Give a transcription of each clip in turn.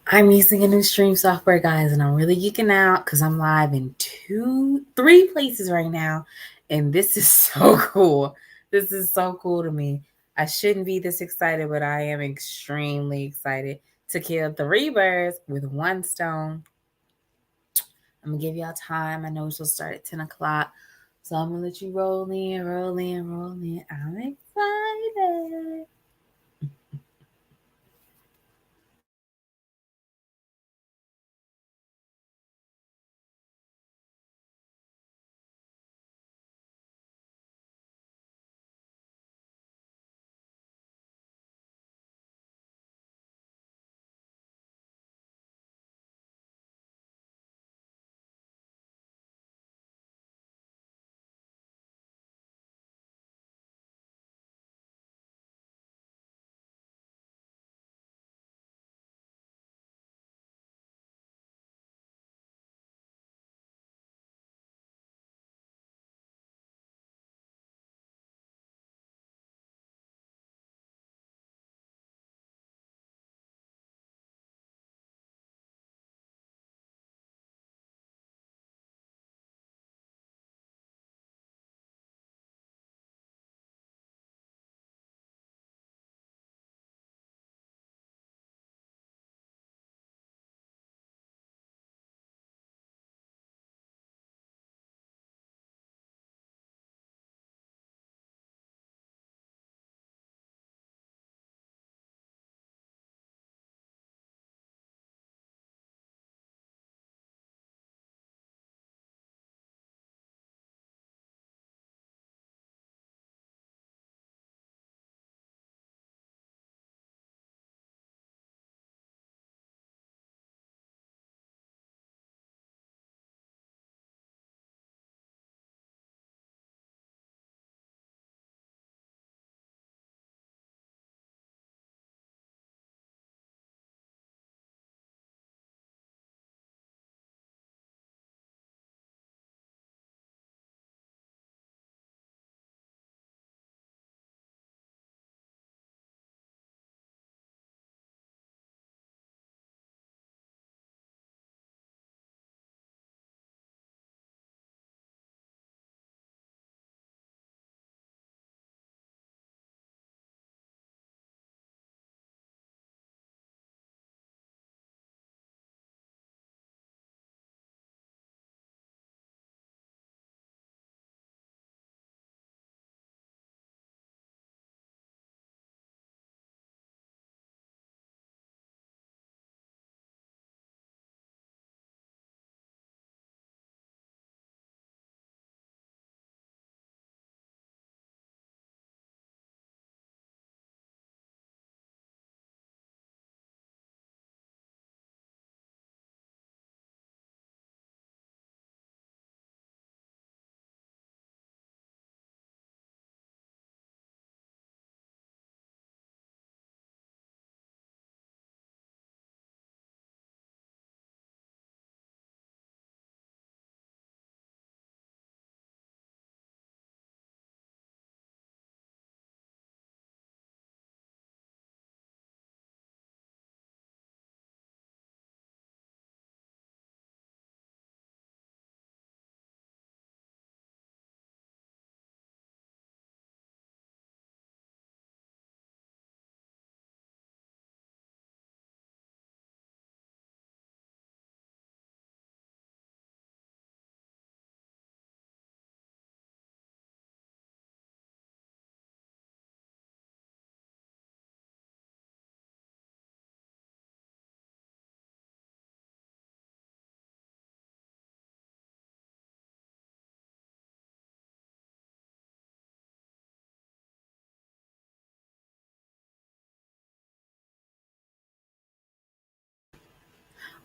I'm using a new stream software, guys, and I'm really geeking out because I'm live in three places right now. And this is so cool. This is so cool to me. I shouldn't be this excited, but I am extremely excited to kill three birds with one stone. I'm gonna give y'all time. I know she'll start at 10 o'clock. So I'm gonna let you roll in, roll in, roll in. I'm excited.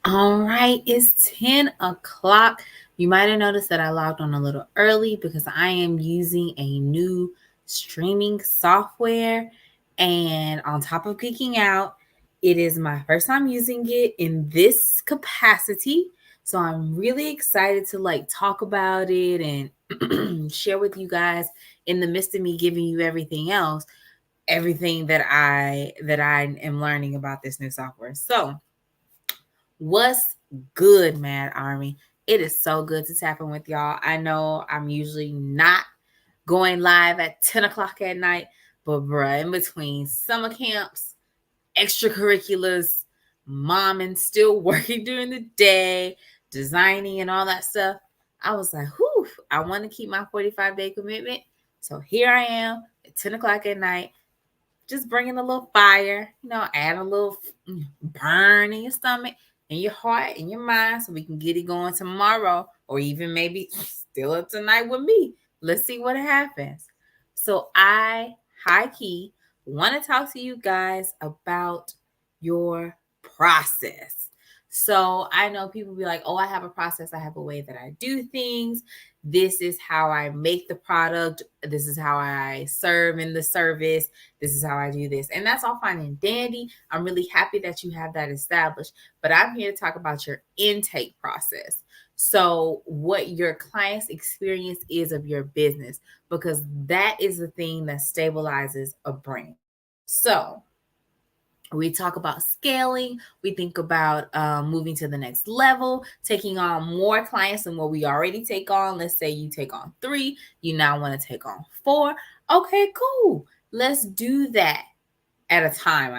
All right, it's 10 o'clock. You might have noticed that I logged on a little early because I am using a new streaming software. And on top of geeking out, it is my first time using it in this capacity. So I'm really excited to talk about it and share with you guys in the midst of me giving you everything else, everything that I am learning about this new software. So What's good, Mad Army? It is so good to tap in with y'all. I know I'm usually not going live at 10 o'clock at night, but bruh, in between summer camps, extracurriculars, mom and still working during the day, designing and all that stuff, I was like, whew, I want to keep my 45-day commitment. So here I am at 10 o'clock at night, just bringing a little fire, add a little burn in your stomach and your heart and your mind so we can get it going tomorrow or even maybe still up tonight with me. Let's see what happens. So I, high key, want to talk to you guys about your process. So I know people be like, oh, I have a process. I have a way that I do things. This is how I make the product. This is how I serve in the service. This is how I do this. And that's all fine and dandy. I'm really happy that you have that established. But I'm here to talk about your intake process. So, what your client's experience is of your business, because that is the thing that stabilizes a brand. So, we talk about scaling. We think about moving to the next level, taking on more clients than what we already take on. Let's say you take on 3, you now want to take on 4. Okay, cool. Let's do that at a time.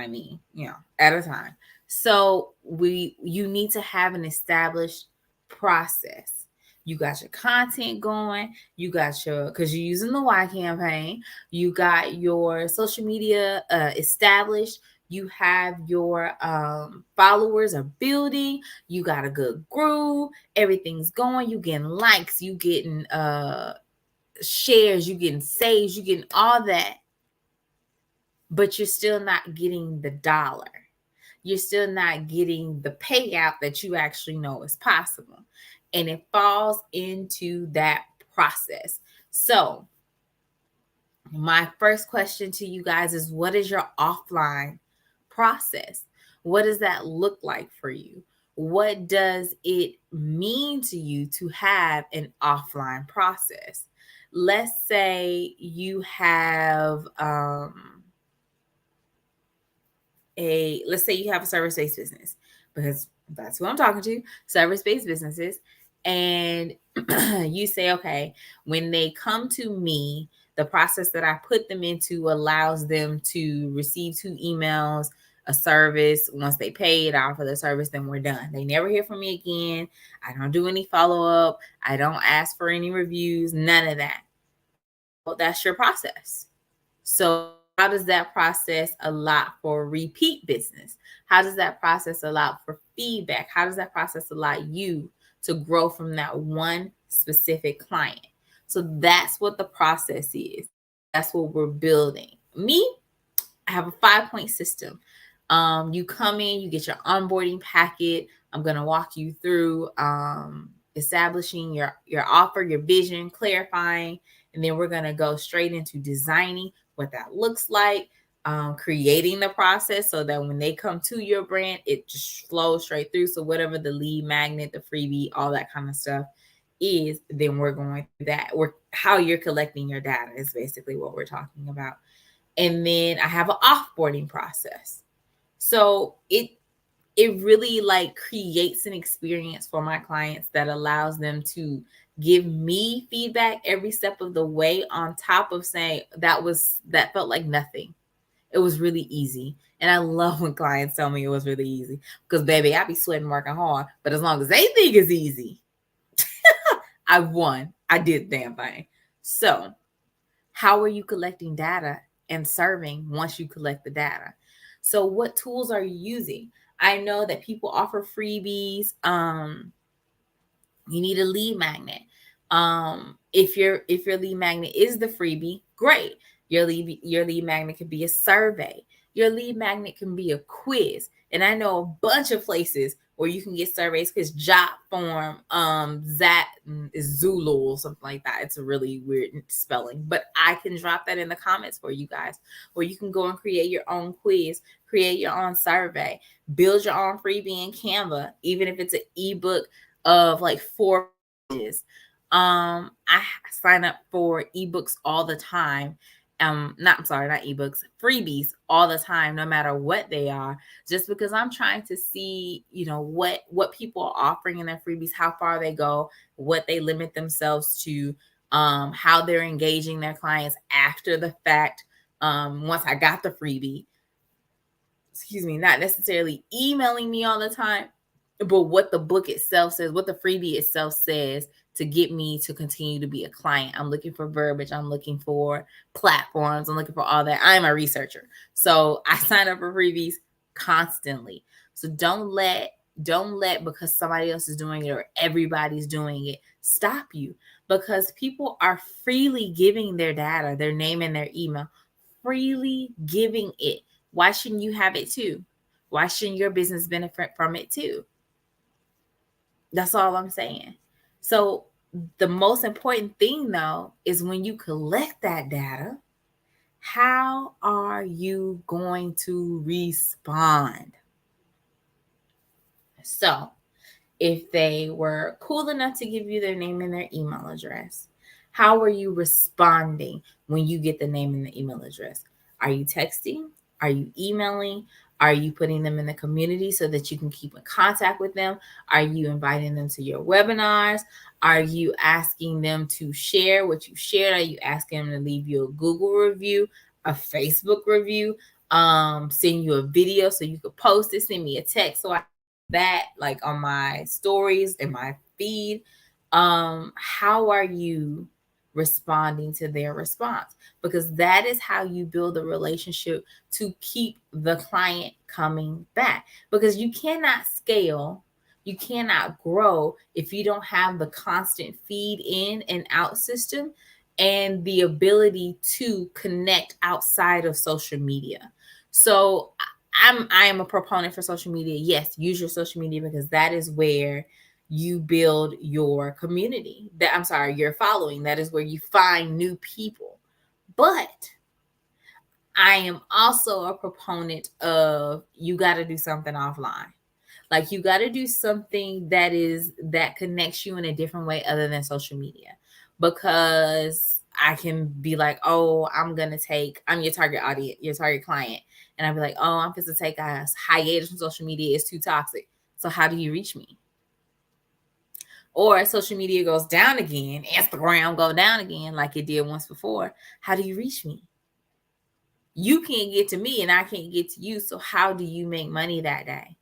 At a time. So you need to have an established process. You got your content going. You got because you're using the Y campaign. You got your social media established. You have your followers are building. You got a good groove. Everything's going. You getting likes. You getting shares. You getting saves. You getting all that. But you're still not getting the dollar. You're still not getting the payout that you actually know is possible. And it falls into that process. So, my first question to you guys is, what is your offline process? What does that look like for you? What does it mean to you to have an offline process? Let's say you have let's say you have a service-based business, because that's who I'm talking to, service-based businesses. And you say, okay, when they come to me, the process that I put them into allows them to receive 2 emails, a service. Once they paid, I offer the service, then we're done. They never hear from me again. I don't do any follow-up. I don't ask for any reviews, none of that. Well, that's your process. So how does that process allow for repeat business? How does that process allow for feedback? How does that process allow you to grow from that one specific client? So that's what the process is. That's what we're building. Me, I have a 5-point system. You come in, you get your onboarding packet. I'm going to walk you through establishing your offer, your vision, clarifying, and then we're going to go straight into designing what that looks like, creating the process so that when they come to your brand, it just flows straight through. So whatever the lead magnet, the freebie, all that kind of stuff is, then we're going through that. Or how you're collecting your data is basically what we're talking about. And then I have an offboarding process. So it really like creates an experience for my clients that allows them to give me feedback every step of the way, on top of saying that felt like nothing. It was really easy. And I love when clients tell me it was really easy, because baby, I be sweating working hard, but as long as they think it's easy, I won. I did the damn thing. So how are you collecting data and serving once you collect the data? So what tools are you using? I know that people offer freebies. You need a lead magnet. If your lead magnet is the freebie, great. Your lead magnet could be a survey. Your lead magnet can be a quiz. And I know a bunch of places where you can get surveys, because Jotform, that is Zulu or something like that. It's a really weird spelling, but I can drop that in the comments for you guys, where you can go and create your own quiz, create your own survey, build your own freebie in Canva, even if it's an ebook of like 4 pages. I sign up for ebooks all the time, not ebooks, freebies all the time, no matter what they are, just because I'm trying to see, what people are offering in their freebies, how far they go, what they limit themselves to, how they're engaging their clients after the fact. Once I got the freebie, not necessarily emailing me all the time, but what the book itself says, what the freebie itself says to get me to continue to be a client. I'm looking for verbiage. I'm looking for platforms. I'm looking for all that. I'm a researcher. So I sign up for freebies constantly. So don't let because somebody else is doing it or everybody's doing it stop you, because people are freely giving their data, their name and their email, freely giving it. Why shouldn't you have it too? Why shouldn't your business benefit from it too? That's all I'm saying. So the most important thing, though, is when you collect that data, how are you going to respond? So if they were cool enough to give you their name and their email address, how are you responding when you get the name and the email address? Are you texting? Are you emailing? Are you putting them in the community so that you can keep in contact with them? Are you inviting them to your webinars? Are you asking them to share what you shared? Are you asking them to leave you a Google review, a Facebook review, send you a video so you could post it, send me a text so I that like on my stories and my feed? How are you responding to their response? Because that is how you build a relationship to keep the client coming back, because you cannot scale, you cannot grow if you don't have the constant feed in and out system and the ability to connect outside of social media. So I am a proponent for social media. Yes, use your social media, because that is where you build your community. Your following. That is where you find new people. But I am also a proponent of, you got to do something offline. Like, you got to do something that connects you in a different way other than social media. Because I can be like, oh, I'm your target audience, your target client. And I'd be like, oh, I'm supposed to take a hiatus from social media. It's too toxic. So how do you reach me? Or social media goes down again, Instagram go down again like it did once before. How do you reach me? You can't get to me and I can't get to you. So how do you make money that day?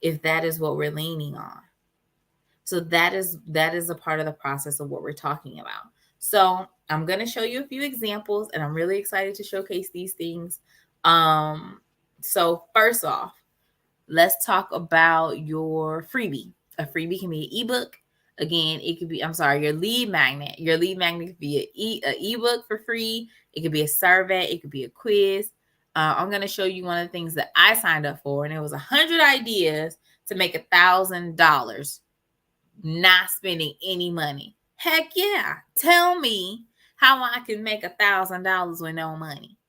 If that is what we're leaning on. So that is a part of the process of what we're talking about. So I'm going to show you a few examples, and I'm really excited to showcase these things. So first off, let's talk about your freebie. A freebie can be an ebook. Again, it could be, your lead magnet. Your lead magnet could be an ebook for free. It could be a survey. It could be a quiz. I'm going to show you one of the things that I signed up for, and it was 100 ideas to make $1,000, not spending any money. Heck yeah. Tell me how I can make $1,000 with no money,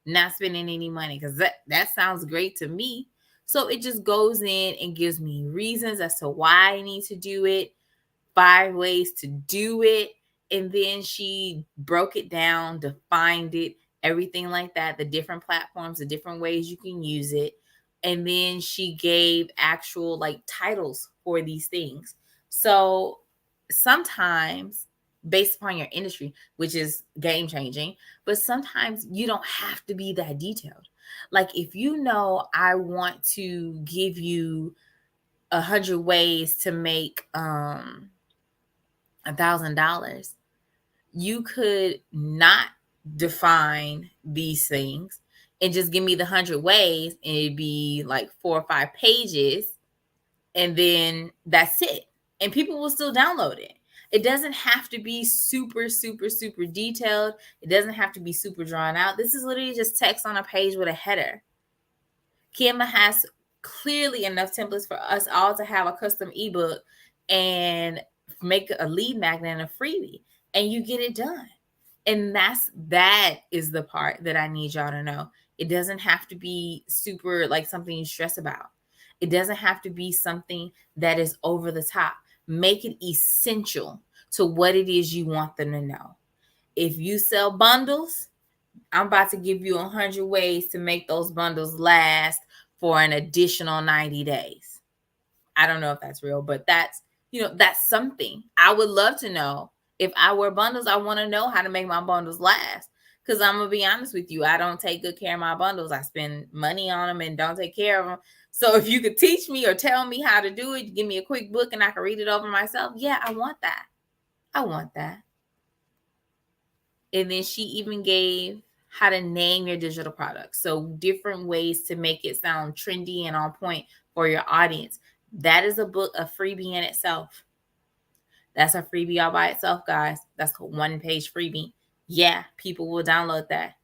not spending any money, because that sounds great to me. So it just goes in and gives me reasons as to why I need to do it, 5 ways to do it. And then she broke it down, defined it, everything like that, the different platforms, the different ways you can use it. And then she gave actual titles for these things. So sometimes, based upon your industry, which is game changing, but sometimes you don't have to be that detailed. Like, if I want to give you 100 ways to make $1,000, you could not define these things and just give me the 100 ways, and it'd be like 4 or 5 pages, and then that's it. And people will still download it. It doesn't have to be super, super, super detailed. It doesn't have to be super drawn out. This is literally just text on a page with a header. Canva has clearly enough templates for us all to have a custom ebook and make a lead magnet and a freebie, and you get it done. And that is the part that I need y'all to know. It doesn't have to be super something you stress about. It doesn't have to be something that is over the top. Make it essential to what it is you want them to know. If you sell bundles, I'm about to give you 100 ways to make those bundles last for an additional 90 days. I don't know if that's real, but that's, that's something. I would love to know. If I wear bundles, I want to know how to make my bundles last. Because I'm going to be honest with you, I don't take good care of my bundles. I spend money on them and don't take care of them. So if you could teach me or tell me how to do it, give me a quick book and I can read it over myself. Yeah, I want that. I want that. And then she even gave how to name your digital products. So different ways to make it sound trendy and on point for your audience. That is a book, a freebie in itself. That's a freebie all by itself, guys. That's a 1-page freebie. Yeah, people will download that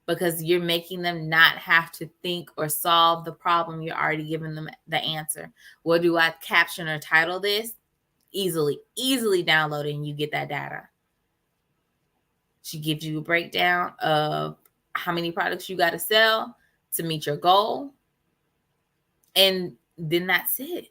because you're making them not have to think or solve the problem. You're already giving them the answer. What do I caption or title this? Easily download it and you get that data. She gives you a breakdown of how many products you got to sell to meet your goal. And then that's it.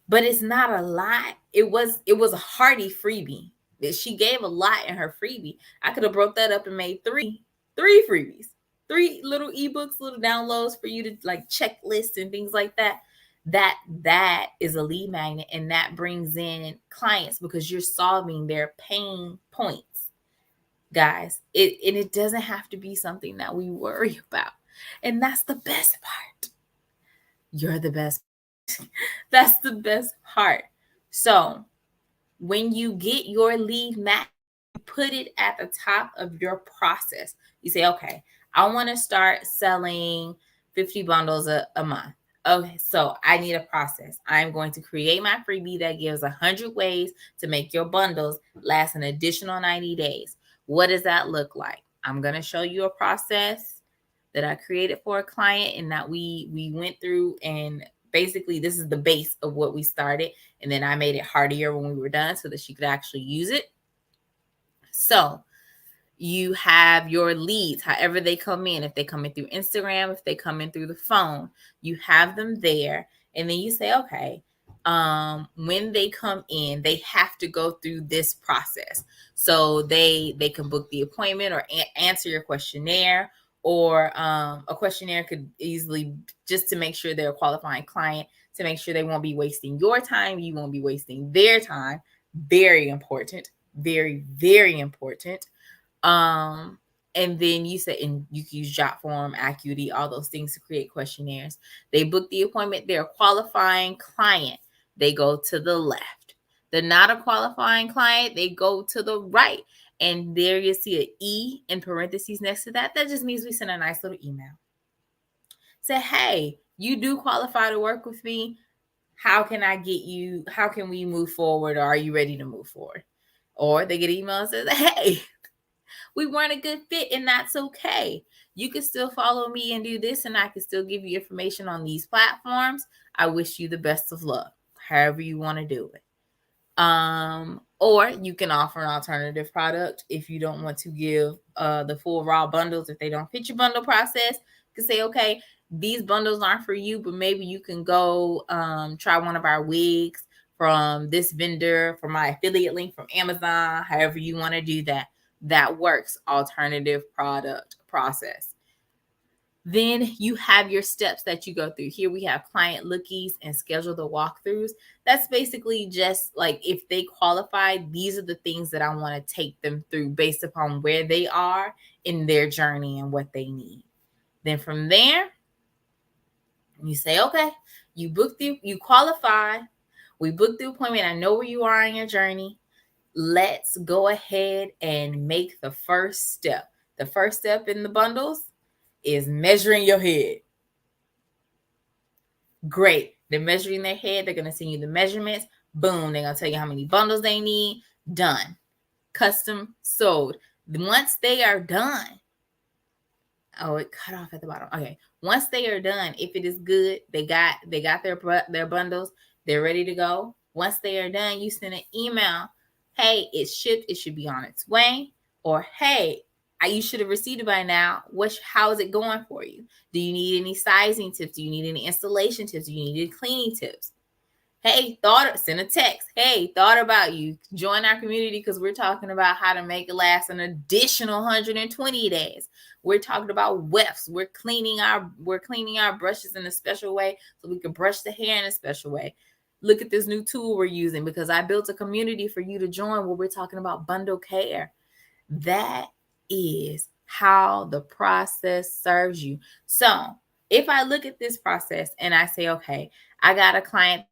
But it's not a lot. It was a hearty freebie. She gave a lot in her freebie. I could have broke that up and made three freebies, 3 little ebooks, little downloads for you to like checklists and things like that. That is a lead magnet, and that brings in clients because you're solving their pain points, guys. It doesn't have to be something that we worry about, and that's the best part. You're the best. That's the best part. So when you get your lead magnet, you put it at the top of your process. You say, okay, I want to start selling 50 bundles a month. Okay, so I need a process. I'm going to create my freebie that gives 100 ways to make your bundles last an additional 90 days. What does that look like? I'm going to show you a process that I created for a client and that we went through, and basically this is the base of what we started, and then I made it hardier when we were done so that she could actually use it. So you have your leads, however they come in. If they come in through Instagram, if they come in through the phone, you have them there. And then you say, okay, when they come in, they have to go through this process. So they can book the appointment or answer your questionnaire, or a questionnaire could easily, just to make sure they're a qualifying client, to make sure they won't be wasting your time, you won't be wasting their time. Very important. Very, very important. And then you say, and you can use Jotform, Acuity, all those things to create questionnaires. They book the appointment. They're a qualifying client. They go to the left. They're not a qualifying client. They go to the right. And there you see an E in parentheses next to that. That just means we send a nice little email. Say, hey, you do qualify to work with me. How can I get you? How can we move forward? Or are you ready to move forward? Or they get an email and says, hey, we weren't a good fit, and that's okay. You can still follow me and do this, and I can still give you information on these platforms. I wish you the best of luck, however you want to do it. Or you can offer an alternative product if you don't want to give the full raw bundles. If they don't fit your bundle process, you can say, okay, these bundles aren't for you, but maybe you can go try one of our wigs from this vendor, from my affiliate link from Amazon, however you want to do that. That works. Alternative product process. Then you have your steps that you go through. Here we have client lookies and schedule the walkthroughs. That's basically just like if they qualify, these are the things that I want to take them through based upon where they are in their journey and what they need. Then from there, you say, okay, you qualify. We booked the appointment. I know where you are in your journey. Let's go ahead and make the first step. The first step in the bundles is measuring your head. Great. They're measuring their head. They're going to send you the measurements. Boom. They're going to tell you how many bundles they need. Done. Custom sold. Once they are done. Oh, it cut off at the bottom. Okay. Once they are done, if it is good, they got their bundles. They're ready to go. Once they are done, you send an email. Hey, it's shipped. It should be on its way. Or, hey, you should have received it by now. How is it going for you? Do you need any sizing tips? Do you need any installation tips? Do you need any cleaning tips? Hey, send a text. Hey, thought about you. Join our community because we're talking about how to make it last an additional 120 days. We're talking about wefts. We're cleaning our brushes in a special way so we can brush the hair in a special way. Look at this new tool we're using because I built a community for you to join where we're talking about bundle care. That is how the process serves you. So if I look at this process and I say, okay, I got a client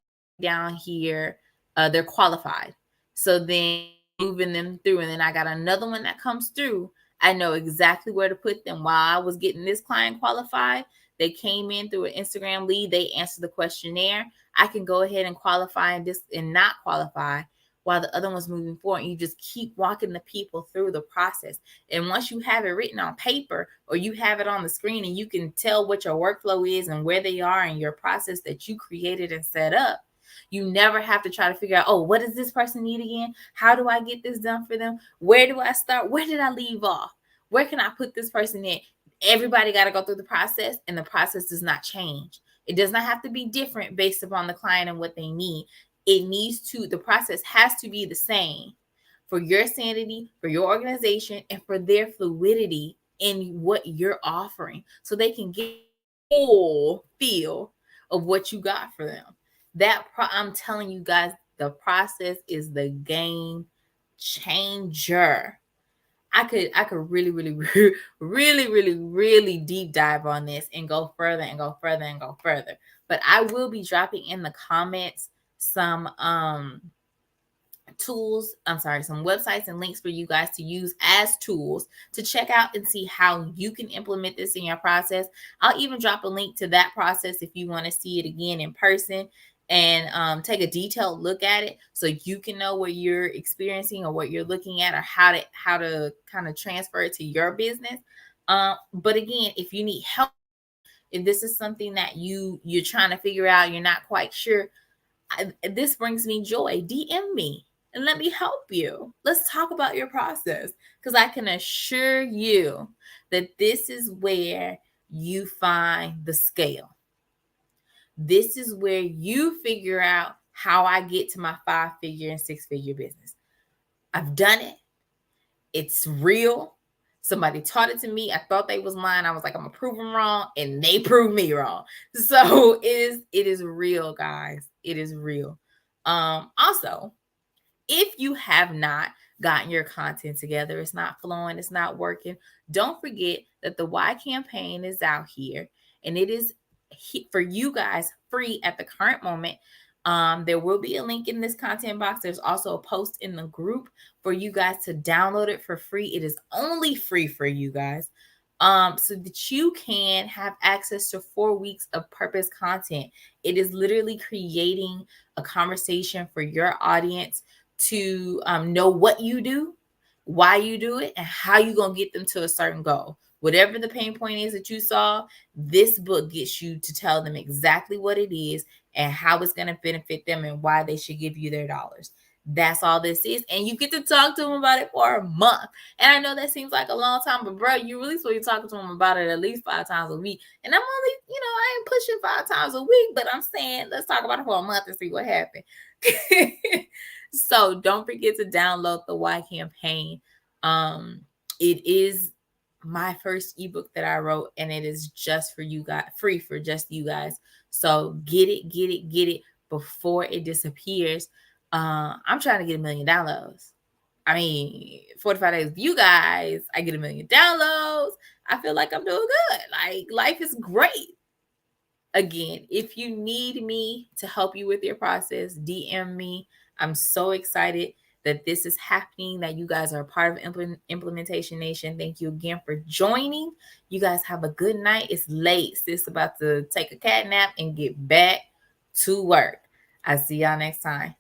down here, they're qualified. So then moving them through, and then I got another one that comes through. I know exactly where to put them. While I was getting this client qualified, they came in through an Instagram lead. They answered the questionnaire. I can go ahead and qualify and not qualify while the other one's moving forward. And you just keep walking the people through the process. And once you have it written on paper or you have it on the screen and you can tell what your workflow is and where they are in your process that you created and set up, you never have to try to figure out, oh, what does this person need again? How do I get this done for them? Where do I start? Where did I leave off? Where can I put this person in? Everybody got to go through the process, and the process does not change. It does not have to be different based upon the client and what they need. The process has to be the same for your sanity, for your organization, and for their fluidity in what you're offering so they can get full feel of what you got for them. I'm telling you guys, the process is the game changer. I could really, really, really, really, really deep dive on this and go further and go further and go further. But I will be dropping in the comments some some websites and links for you guys to use as tools to check out and see how you can implement this in your process. I'll even drop a link to that process if you want to see it again in person and take a detailed look at it so you can know what you're experiencing or what you're looking at or how to kind of transfer it to your business. But again, if you need help, if this is something that you're trying to figure out, you're not quite sure, this brings me joy. DM me and let me help you. Let's talk about your process because I can assure you that this is where you find the scale. This is where you figure out how I get to my 5-figure and 6-figure business. I've done it. It's real. Somebody taught it to me. I thought they was lying. I was like, I'm gonna prove them wrong, and they proved me wrong. So it is real, guys. It is real. Also, if you have not gotten your content together, it's not flowing, it's not working, don't forget that the Y campaign is out here and it is for you guys free at the current moment. There will be a link in this content box. There's also a post in the group for you guys to download it for free. It is only free for you guys. So that you can have access to 4 weeks of purpose content. It is literally creating a conversation for your audience to know what you do, why you do it, and how you're going to get them to a certain goal. Whatever the pain point is that you saw, this book gets you to tell them exactly what it is and how it's going to benefit them and why they should give you their dollars. That's all this is. And you get to talk to them about it for a month. And I know that seems like a long time, but bro, you really supposed to be talking to them about it at least 5 times a week. And I'm only, I ain't pushing 5 times a week, but I'm saying let's talk about it for a month and see what happened. So don't forget to download the Y campaign. It is my first ebook that I wrote, and it is just for you guys, free for just you guys. So get it before it disappears. I'm trying to get 1 million downloads. I mean, 45 days with you guys, I get 1 million downloads. I feel like I'm doing good. Like, life is great. Again, if you need me to help you with your process, DM me. I'm so excited that this is happening, that you guys are a part of Implementation Nation. Thank you again for joining. You guys have a good night. It's late. Sis about to take a cat nap and get back to work. I'll see y'all next time.